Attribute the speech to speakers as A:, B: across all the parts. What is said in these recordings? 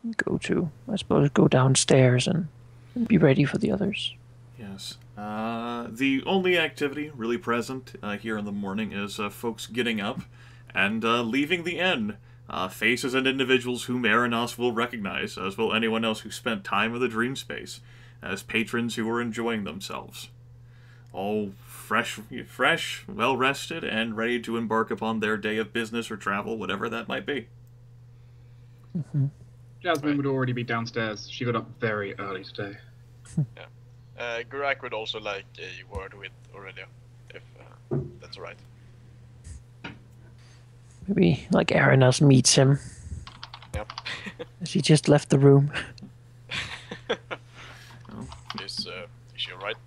A: I suppose, go downstairs and be ready for the others.
B: Yes. The only activity really present here in the morning is folks getting up and leaving the inn. Faces and individuals whom Aranas will recognize, as will anyone else who spent time in the dream space, as patrons who are enjoying themselves. All fresh, well rested, and ready to embark upon their day of business or travel, whatever that might be.
A: Mm-hmm.
C: Jasmine would already be downstairs. She got up very early today.
D: Yeah. Geráck would also like a word with Aurelia, if that's alright.
A: Maybe, like, Aranas meets him.
D: Yep.
A: As he just left the room.
D: Is she alright?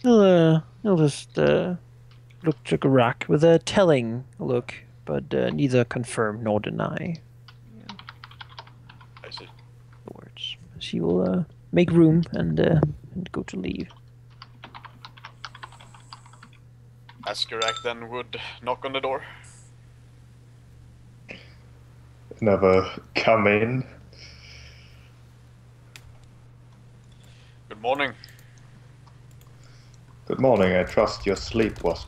A: He'll just look to Geráck with a telling look, but neither confirm nor deny
D: I see.
A: the words. She will make room and go to leave.
D: As Geráck then would knock on the door.
E: Never come in.
D: Good morning.
E: Good morning. I trust your sleep was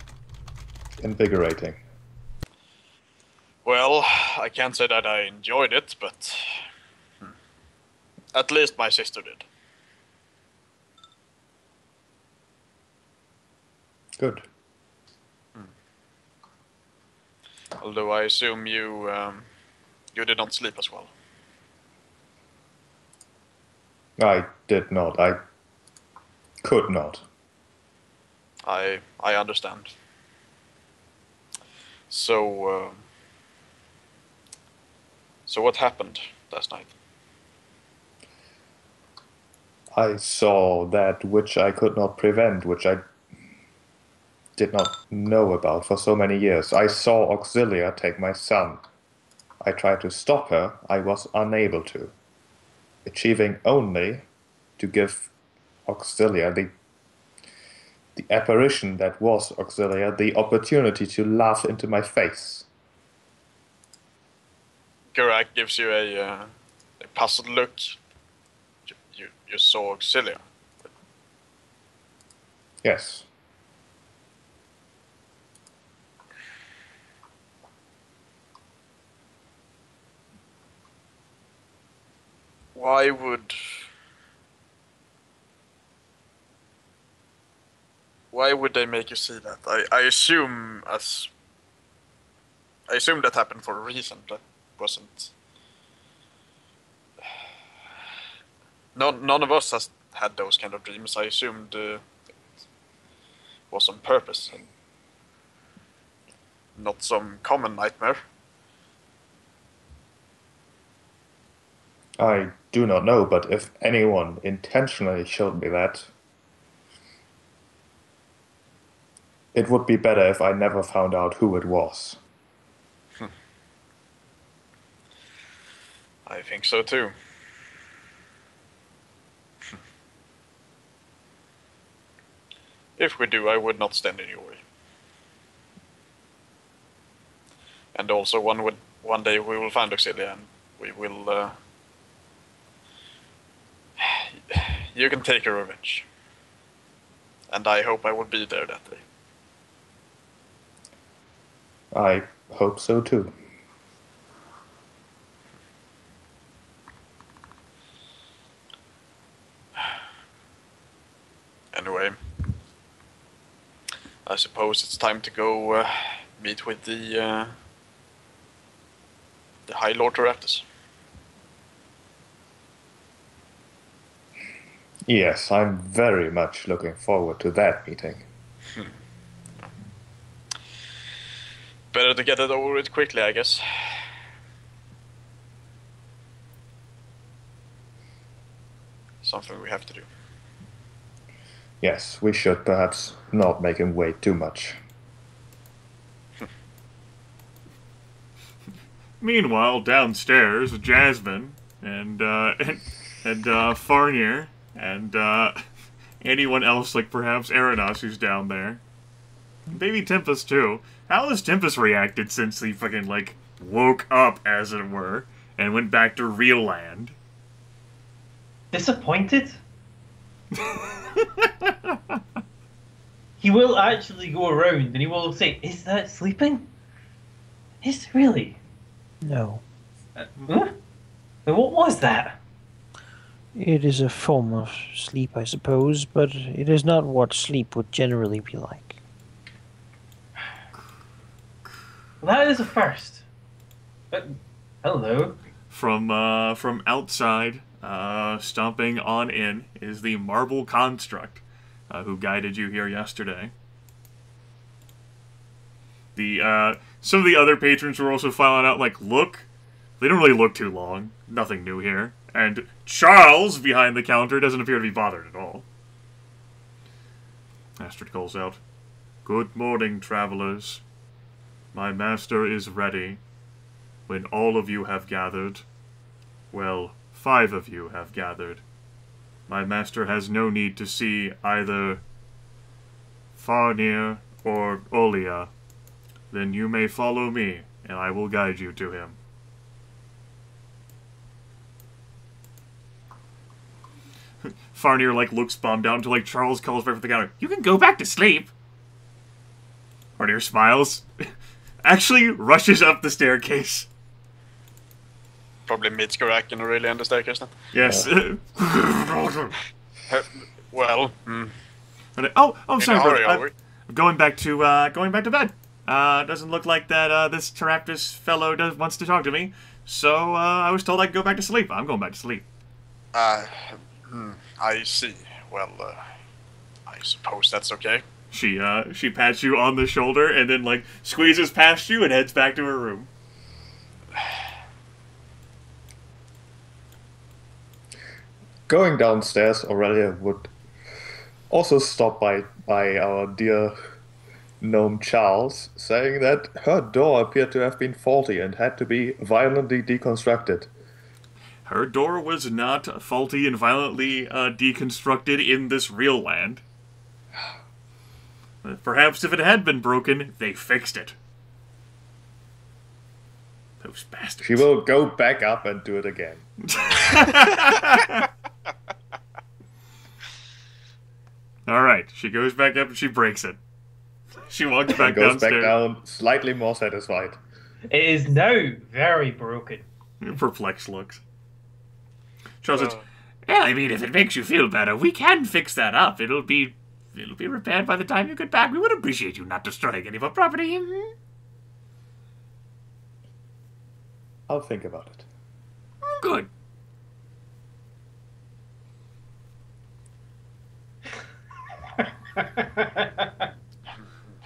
E: invigorating.
D: Well, I can't say that I enjoyed it, but at least my sister did.
E: Good.
D: Although I assume you did not sleep as well.
E: I did not. I could not.
D: I understand. So what happened last night?
E: I saw that which I could not prevent, which I did not know about for so many years. I saw Aurelia take my son. I tried to stop her. I was unable to, achieving only to give Aurelia, the apparition that was Aurelia, the opportunity to laugh into my face.
D: Geráck gives you a puzzled look. You saw Aurelia.
E: Yes.
D: Why would they make you see that? I assume that happened for a reason. That wasn't. None of us has had those kind of dreams. I assumed it was on purpose and not some common nightmare.
E: I do not know, but if anyone intentionally showed me that, it would be better if I never found out who it was.
D: I think so too. If we do, I would not stand in your way. And also, one day we will find Aurelia, and we will. You can take your revenge, and I hope I will be there that day.
E: I hope so too.
D: Anyway, I suppose it's time to go meet with the High Lord Aranas.
E: Yes, I'm very much looking forward to that meeting.
D: Better to get it over with quickly, I guess. Something we have to do.
E: Yes, we should perhaps not make him wait too much.
B: Meanwhile, downstairs, Jasmine and Farnier and anyone else, like perhaps Aranas, who's down there. Maybe Tempus too. How has Tempus reacted since he fucking like woke up, as it were, and went back to real land.
F: Disappointed? He will actually go around and he will say, "Is that sleeping? Is really?
A: No.
F: Huh? What was that?"
A: It is a form of sleep, I suppose, but it is not what sleep would generally be like.
F: Well, that is a first. But, hello.
B: From outside, stomping on in, is the marble construct who guided you here yesterday. Some of the other patrons were also filing out, like, look. They don't really look too long. Nothing new here. And Charles, behind the counter, doesn't appear to be bothered at all. Astrid calls out, "Good morning, travelers. My master is ready. When all of you have gathered, well, 5 of you have gathered, my master has no need to see either Farnir or Aurelia. Then you may follow me, and I will guide you to him." Farnir, like, looks bummed out until, like, Charles calls back from the counter, "You can go back to sleep." Farnir smiles. Actually rushes up the staircase.
D: Probably meets Geráck and Aurelia on the staircase then.
B: Yes.
D: Well,
B: Oh, sorry,
D: hurry, are
B: brother.
D: we?
B: I'm going back to bed. Doesn't look like that this Teraptus fellow wants to talk to me. So I was told I could go back to sleep. I'm going back to sleep.
D: I see. Well, I suppose that's okay.
B: She pats you on the shoulder and then, like, squeezes past you and heads back to her room.
E: Going downstairs, Aurelia would also stop by our dear gnome Charles, saying that her door appeared to have been faulty and had to be violently deconstructed.
B: Her door was not faulty and violently deconstructed in this real land. Perhaps if it had been broken, they fixed it. Those bastards.
E: She will go back up and do it again.
B: Alright, she goes back up and she breaks it. She walks back
E: Goes
B: downstairs.
E: back down, slightly more satisfied.
F: It is now very broken.
B: Perplexed looks. Charles says, "Yeah, I mean, if it makes you feel better, we can fix that up. It'll be repaired by the time you get back. We would appreciate you not destroying any of our property."
E: I'll think about it.
B: Good.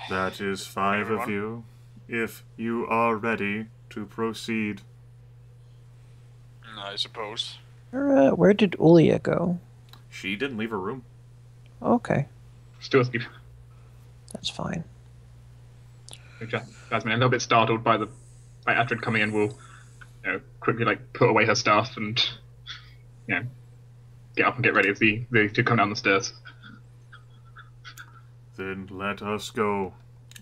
B: That is 5 of you. If you are ready to proceed.
D: I suppose.
A: Where did Aurelia go?
B: She didn't leave her room.
A: Okay,
C: Still asleep.
A: that's fine.
C: Jasmine, a little bit startled by Astrid coming in, will quickly like put away her stuff and get up and get ready as they to come down the stairs.
B: Then let us go.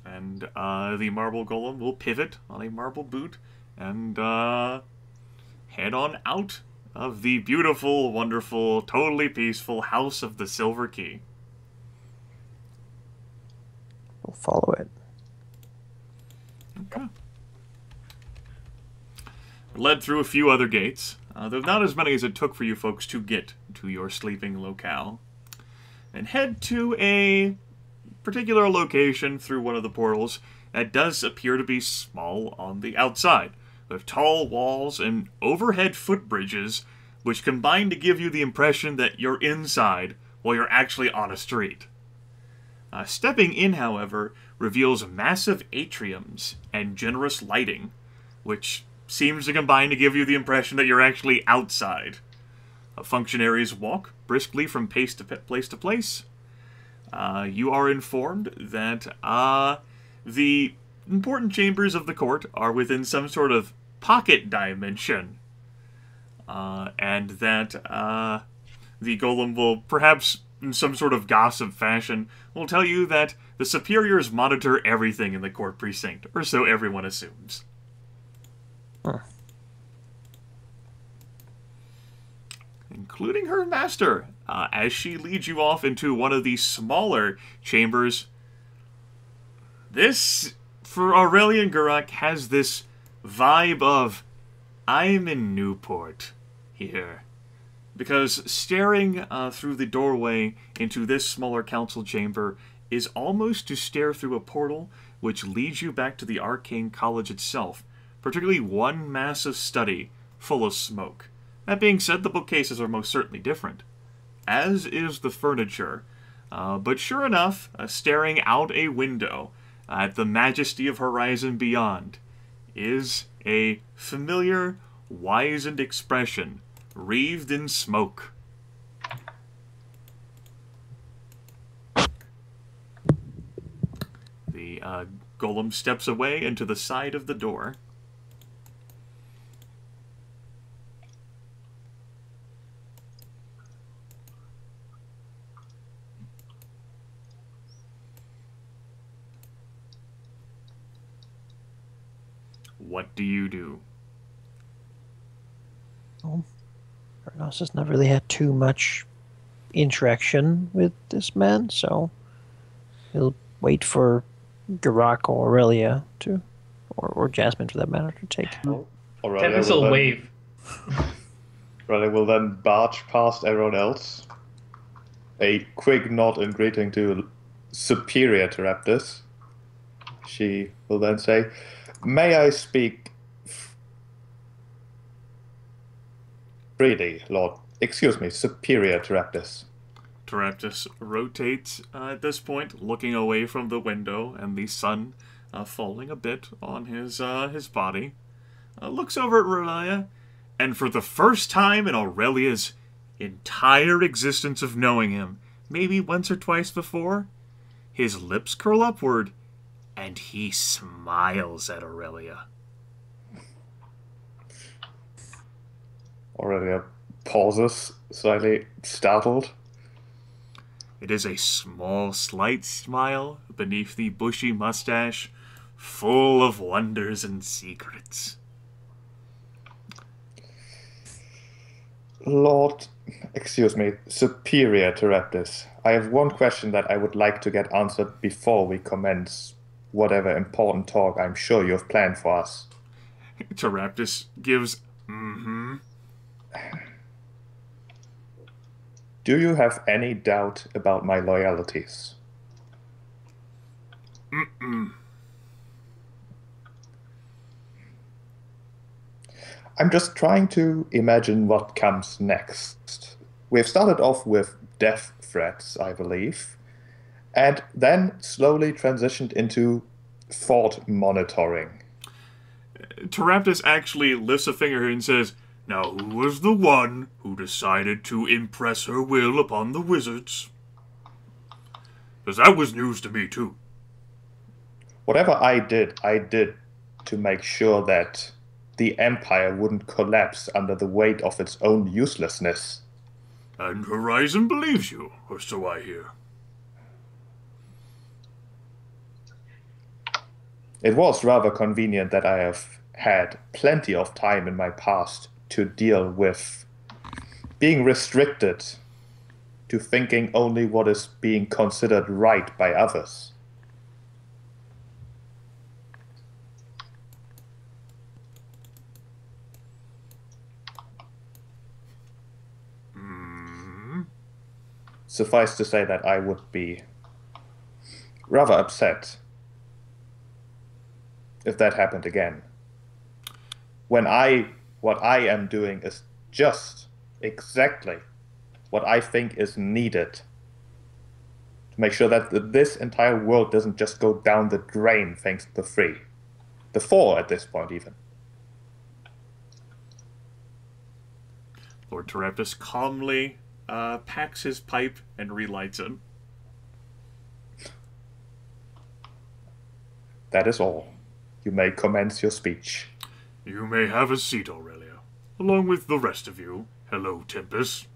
B: And the marble golem will pivot on a marble boot and head on out of the beautiful, wonderful, totally peaceful House of the Silver Key.
A: We'll follow it.
B: Okay. Led through a few other gates, though not as many as it took for you folks to get to your sleeping locale, and head to a particular location through one of the portals that does appear to be small on the outside, with tall walls and overhead footbridges which combine to give you the impression that you're inside while you're actually on a street. Stepping in, however, reveals massive atriums and generous lighting, which seems to combine to give you the impression that you're actually outside. Functionaries walk briskly from place to place. You are informed that the important chambers of the court are within some sort of pocket dimension, and that the golem will, perhaps in some sort of gossip fashion, will tell you that the superiors monitor everything in the court precinct, or so everyone assumes.
A: Huh.
B: including her master, as she leads you off into one of these smaller chambers. This, for Aurelia and Geráck, has this vibe of, I'm in Newport here. Because staring through the doorway into this smaller council chamber is almost to stare through a portal which leads you back to the Arcane College itself, particularly one massive study full of smoke. That being said, the bookcases are most certainly different, as is the furniture. But sure enough, staring out a window at the majesty of horizon beyond is a familiar, wizened expression wreathed in smoke. The golem steps away into the side of the door. What do you do?
A: Well, Aranas has not really had too much interaction with this man, so he'll wait for Geráck or Aurelia to, or Jasmine for that matter, to take.
C: Tempus will wave.
E: Aurelia will then barge past everyone else. A quick nod and greeting to Superior Teraptus. She will then say, "May I speak freely, Lord? Excuse me, Superior Teraptus."
B: Teraptus rotates at this point, looking away from the window and the sun falling a bit on his body. Looks over at Aurelia, and for the first time in Aurelia's entire existence of knowing him, maybe once or twice before, his lips curl upward, and he smiles at Aurelia.
E: Aurelia pauses, slightly startled.
B: It is a small, slight smile beneath the bushy mustache, full of wonders and secrets.
E: Lord, excuse me, Superior Teraptus, I have one question that I would like to get answered before we commence whatever important talk I'm sure you have planned for us.
B: Teraptus gives,
E: Do you have any doubt about my loyalties? I'm just trying to imagine what comes next. We've started off with death threats, I believe, and then slowly transitioned into thought monitoring.
B: Teraptus actually lifts a finger and says, "Now who was the one who decided to impress her will upon the wizards? Because that was news to me too."
E: Whatever I did to make sure that the Empire wouldn't collapse under the weight of its own uselessness.
B: And Horizon believes you, or so I hear.
E: It was rather convenient that I have had plenty of time in my past to deal with being restricted to thinking only what is being considered right by others. Suffice to say that I would be rather upset if that happened again. When what I am doing is just exactly what I think is needed to make sure that this entire world doesn't just go down the drain thanks to the four at this point even.
B: Lord Teraptus calmly packs his pipe and relights it.
E: That is all. You may commence your speech.
B: You may have a seat, Aurelia, along with the rest of you. Hello, Tempus.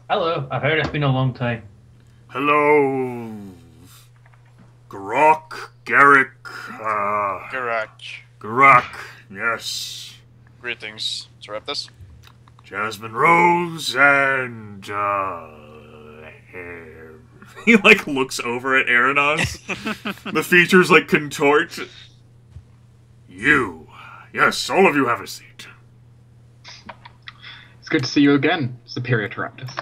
F: Hello, I've heard it's been a long time.
B: Hello, Geráck, Geráck,
D: Geráck.
B: Geráck, yes.
D: Greetings, Teraptus.
B: Jasmine Rose and, he, like, looks over at Aranas. The features, like, contort. You. Yes, all of you have a seat.
C: It's good to see you again, Superior Teraptus.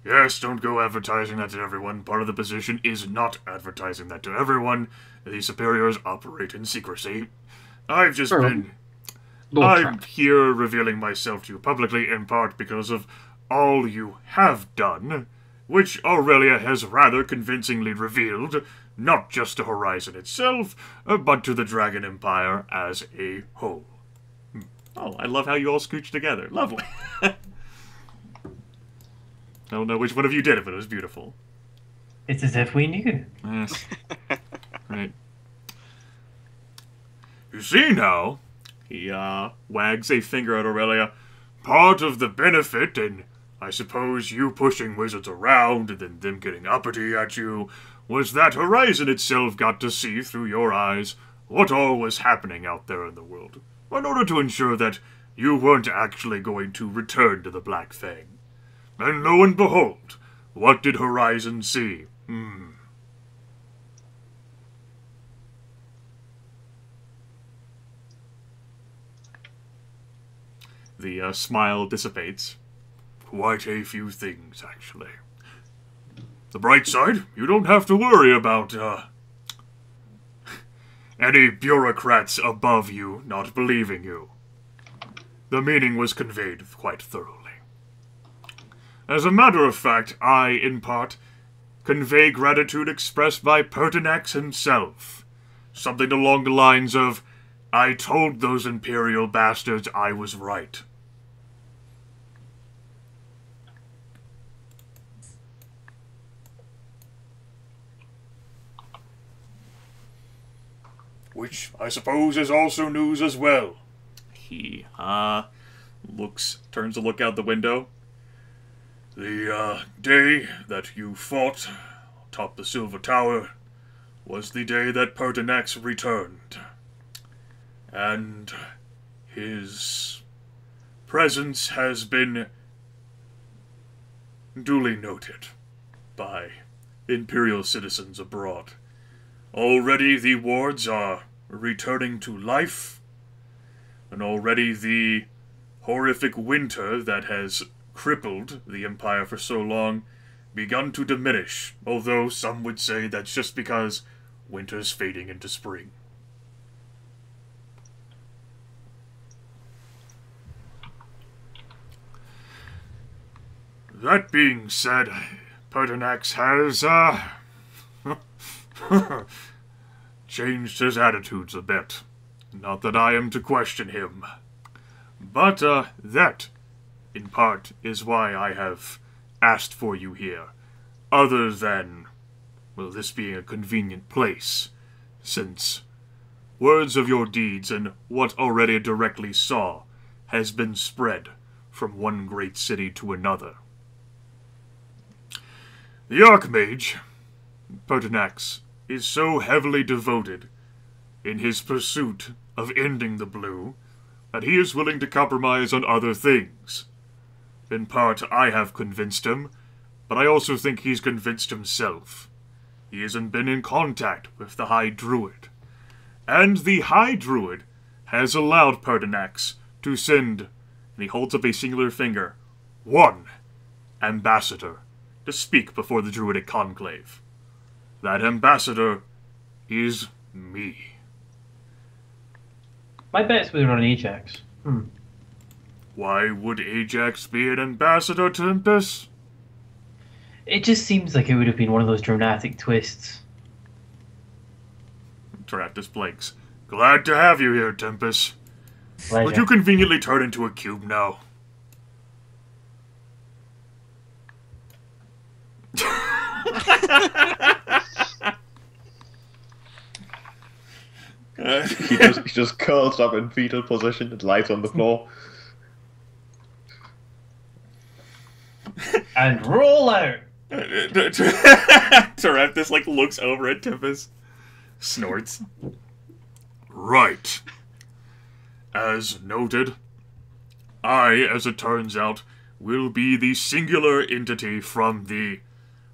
B: Yes, don't go advertising that to everyone. Part of the position is not advertising that to everyone. The superiors operate in secrecy. I've just been... I'm here revealing myself to you publicly, in part because of all you have done, which Aurelia has rather convincingly revealed, not just to Horizon itself, but to the Dragon Empire as a whole. Oh, I love how you all scooched together. Lovely. I don't know which one of you did it, but it was beautiful.
F: It's as if we knew.
B: Yes. Right. You see now, he wags a finger at Aurelia, part of the benefit, and I suppose you pushing wizards around and then them getting uppity at you, was that Horizon itself got to see through your eyes what all was happening out there in the world, in order to ensure that you weren't actually going to return to the Black Fang. And lo and behold, what did Horizon see? The smile dissipates. Quite a few things, actually. The bright side, you don't have to worry about, any bureaucrats above you not believing you. The meaning was conveyed quite thoroughly. As a matter of fact, I, in part, convey gratitude expressed by Pertinax himself. Something along the lines of, I told those Imperial bastards I was right. Which, I suppose, is also news as well. He, turns to look out the window. The, day that you fought atop the Silver Tower was the day that Pertinax returned. And his presence has been duly noted by Imperial citizens abroad. Already the wards are returning to life, and already the horrific winter that has crippled the Empire for so long begun to diminish, although some would say that's just because winter's fading into spring. That being said, Pertinax has, changed his attitudes a bit. Not that I am to question him. But, that, in part, is why I have asked for you here. Other than, well, this being a convenient place, since words of your deeds and what Aurelia directly saw has been spread from one great city to another. The Archmage, Pertinax, is so heavily devoted in his pursuit of ending the blue that he is willing to compromise on other things. In part, I have convinced him, but I also think he's convinced himself. He hasn't been in contact with the High Druid. And the High Druid has allowed Pertinax to send, and he holds up a singular finger, one ambassador to speak before the Druidic Conclave. That ambassador is me.
F: My bets were on Ajax.
B: Why would Ajax be an ambassador, Tempus?
F: It just seems like it would have been one of those dramatic twists.
B: Teraptus blinks. Glad to have you here, Tempus.
F: Pleasure.
B: Would you conveniently turn into a cube now?
E: He just curls up in fetal position and lies on the floor.
F: And roll out!
B: Teraptus, like, looks over at Tempus. Snorts. Right. As noted, I, as it turns out, will be the singular entity from the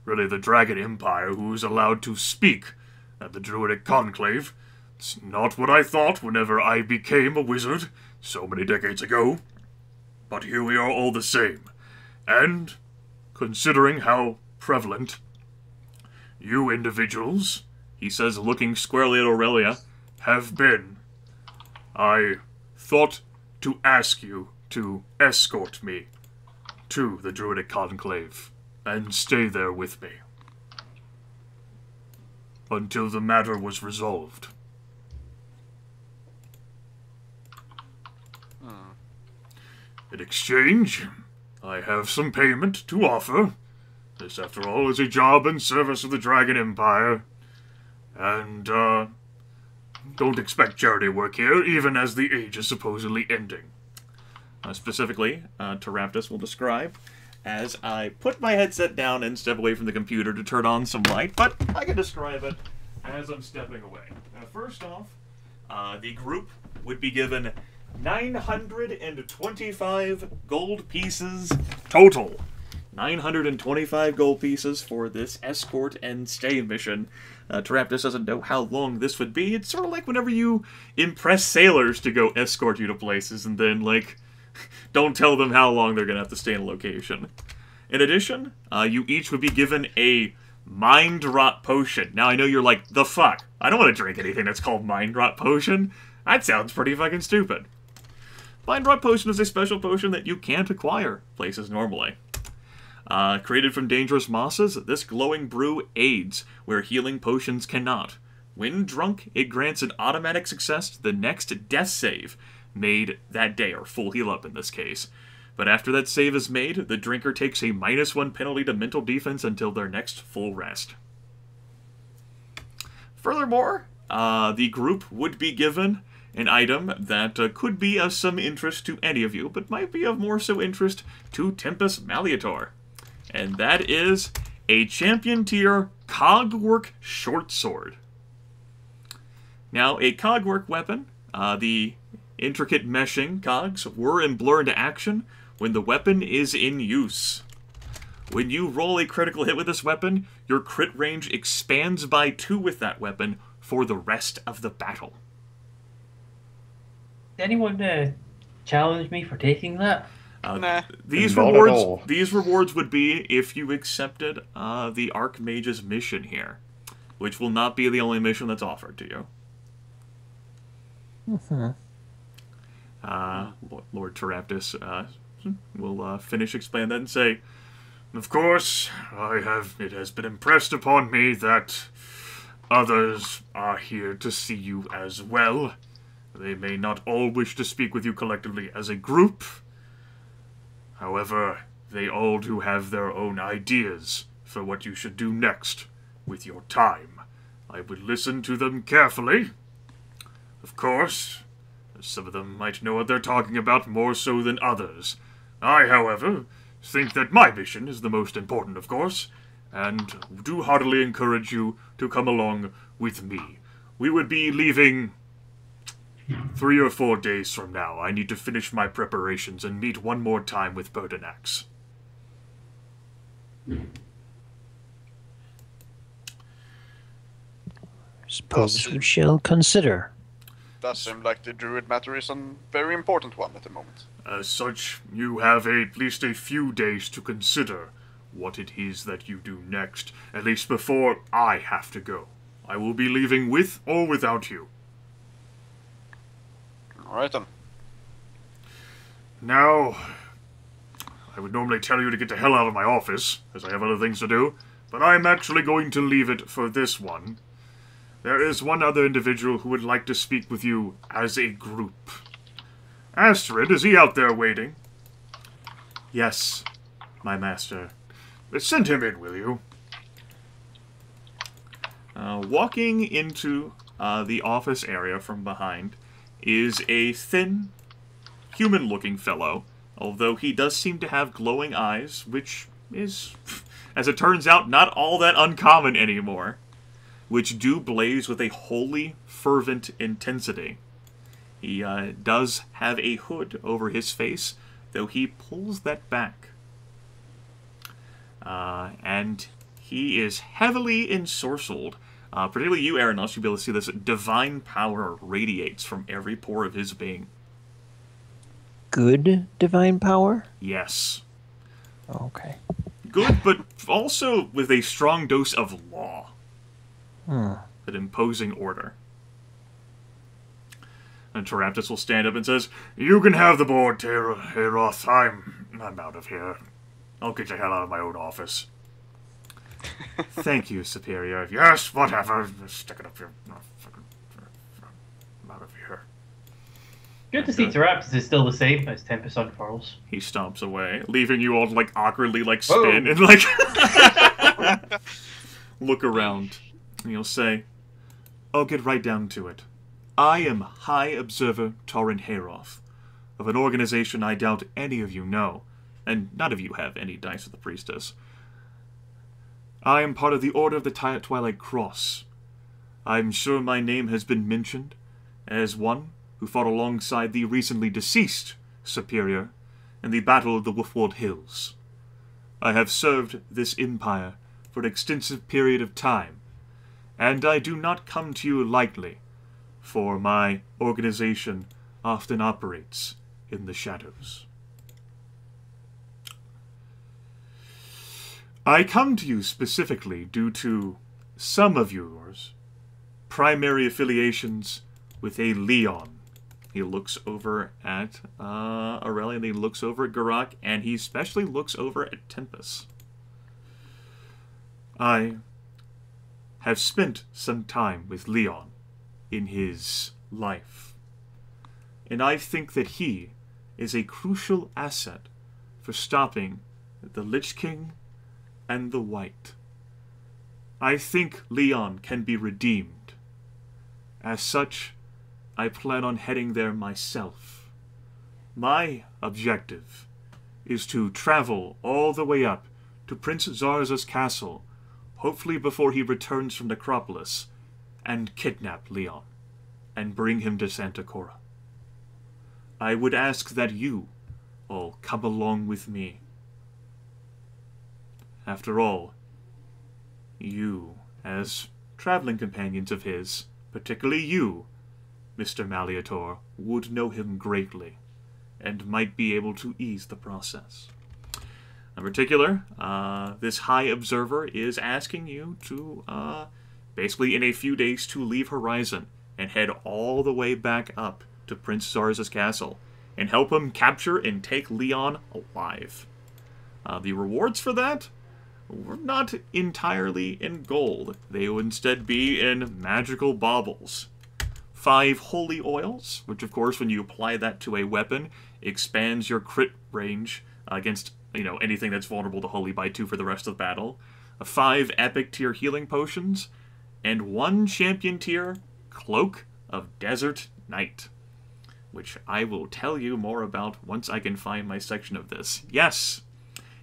B: Dragon Empire who is allowed to speak at the Druidic Conclave. It's not what I thought whenever I became a wizard so many decades ago. But here we are all the same. And, considering how prevalent you individuals, he says looking squarely at Aurelia, have been, I thought to ask you to escort me to the Druidic Conclave and stay there with me until the matter was resolved. In exchange, I have some payment to offer. This, after all, is a job in service of the Dragon Empire. And, don't expect charity work here, even as the age is supposedly ending. Specifically, Teraptus will describe as I put my headset down and step away from the computer to turn on some light, but I can describe it as I'm stepping away. First off, the group would be given 925 gold pieces total. 925 gold pieces for this escort and stay mission. Teraptus doesn't know how long this would be. It's sort of like whenever you impress sailors to go escort you to places and then, like, don't tell them how long they're going to have to stay in a location. In addition, you each would be given a Mind Rot Potion. Now, I know you're like, the fuck? I don't want to drink anything that's called Mind Rot Potion. That sounds pretty fucking stupid. Mind Rot Potion is a special potion that you can't acquire places normally. Created from dangerous mosses, this glowing brew aids where healing potions cannot. When drunk, it grants an automatic success to the next death save made that day, or full heal up in this case. But after that save is made, the drinker takes a -1 penalty to mental defense until their next full rest. Furthermore, the group would be given an item that could be of some interest to any of you, but might be of more so interest to Tempus Malleator. And that is a champion tier cogwork short sword. Now, a cogwork weapon, the intricate meshing cogs were in blur into action when the weapon is in use. When you roll a critical hit with this weapon, your crit range expands by 2 with that weapon for the rest of the battle.
F: Did anyone challenge me for taking that?
D: Nah.
B: These
E: Not at
B: rewards,
E: all.
B: these rewards would be if you accepted the Archmage's mission here, which will not be the only mission that's offered to you. Lord Teraptus will finish explaining that and say, "Of course, it has been impressed upon me that others are here to see you as well. They may not all wish to speak with you collectively as a group. However, they all do have their own ideas for what you should do next with your time. I would listen to them carefully. Of course, some of them might know what they're talking about more so than others. I, however, think that my mission is the most important, of course, and do heartily encourage you to come along with me. We would be leaving 3 or 4 days from now. I need to finish my preparations and meet one more time with Pertinax."
A: Suppose we shall consider.
D: Does seem like the druid matter is a very important one at the moment.
B: As such, you have at least a few days to consider what it is that you do next, at least before I have to go. I will be leaving with or without you.
D: Alright then.
B: Now, I would normally tell you to get the hell out of my office, as I have other things to do, but I'm actually going to leave it for this one. There is one other individual who would like to speak with you as a group. Astrid, is he out there waiting? Yes, my master. Send him in, will you? Walking into the office area from behind is a thin, human-looking fellow, although he does seem to have glowing eyes, which is, as it turns out, not all that uncommon anymore, which do blaze with a holy, fervent intensity. He does have a hood over his face, though he pulls that back. And he is heavily ensorcelled. Particularly you, Aranas, you'll be able to see this divine power radiates from every pore of his being.
A: Good divine power?
B: Yes.
A: Okay.
B: Good, but also with a strong dose of law.
A: Hmm.
B: An imposing order. And Taraptus will stand up and says, "You can have the board, Heroth. I'm out of here. I'll get the hell out of my own office." "Thank you, Superior." "Yes, whatever. Stick it up your... I'm out of here."
F: Good to see Taraptus is still the same as Tempus unfurls.
B: He stomps away, leaving you all, like, awkwardly, like, spin and, like... look around. And he'll say, "I'll get right down to it. I am High Observer Tauren Heroth, of an organization I doubt any of you know, and none of you have any dice of the Priestess. I am part of the Order of the Twilight Cross. I'm sure my name has been mentioned as one who fought alongside the recently deceased Superior in the Battle of the Wolfwold Hills. I have served this empire for an extensive period of time, and I do not come to you lightly, for my organization often operates in the shadows. I come to you specifically due to some of yours primary affiliations with a Leon." He looks over at Aurelia, and he looks over at Geráck, and he especially looks over at Tempus. "I have spent some time with Leon in his life, and I think that he is a crucial asset for stopping the Lich King and the White. I think Leon can be redeemed. As such, I plan on heading there myself. My objective is to travel all the way up to Prince Zarza's castle, hopefully before he returns from Necropolis, and kidnap Leon, and bring him to Santa Cora. I would ask that you all come along with me. After all, you, as traveling companions of his, particularly you, Mr. Malleator, would know him greatly, and might be able to ease the process. In particular, this High Observer is asking you to, basically in a few days, to leave Horizon and head all the way back up to Prince Zarza's castle and help him capture and take Leon alive. The rewards for that were not entirely in gold. They will instead be in magical baubles. 5 holy oils, which of course when you apply that to a weapon, expands your crit range against, anything that's vulnerable to holy by 2 for the rest of the battle. 5 epic tier healing potions, and 1 champion tier Cloak of Desert Night, which I will tell you more about once I can find my section of this. Yes,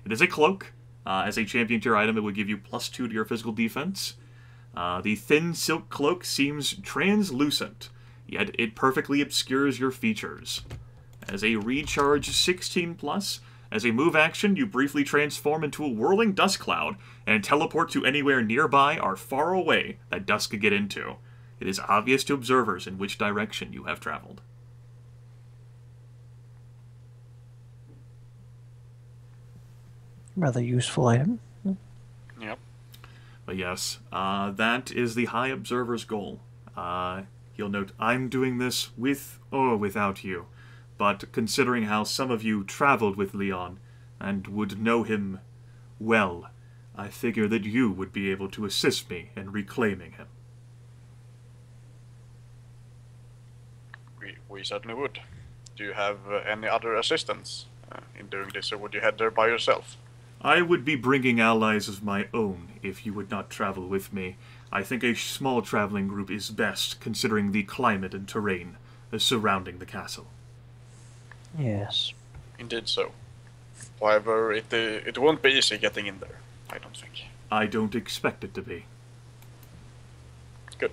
B: it is a cloak. As a champion tier item, it would give you +2 to your physical defense. The thin silk cloak seems translucent, yet it perfectly obscures your features. As a recharge 16+, as a move action, you briefly transform into a whirling dust cloud and teleport to anywhere nearby or far away that dust could get into. It is obvious to observers in which direction you have traveled.
A: Rather useful item.
D: Yep.
B: But yes, that is the High Observer's goal. He'll note, I'm doing this with or without you, but considering how some of you traveled with Leon and would know him well, I figure that you would be able to assist me in reclaiming him.
D: We certainly would. Do you have any other assistance in doing this, or would you head there by yourself?
B: I would be bringing allies of my own if you would not travel with me. I think a small traveling group is best, considering the climate and terrain surrounding the castle.
A: Yes.
D: Indeed so. However, it won't be easy getting in there, I don't think.
B: I don't expect it to be.
D: Good.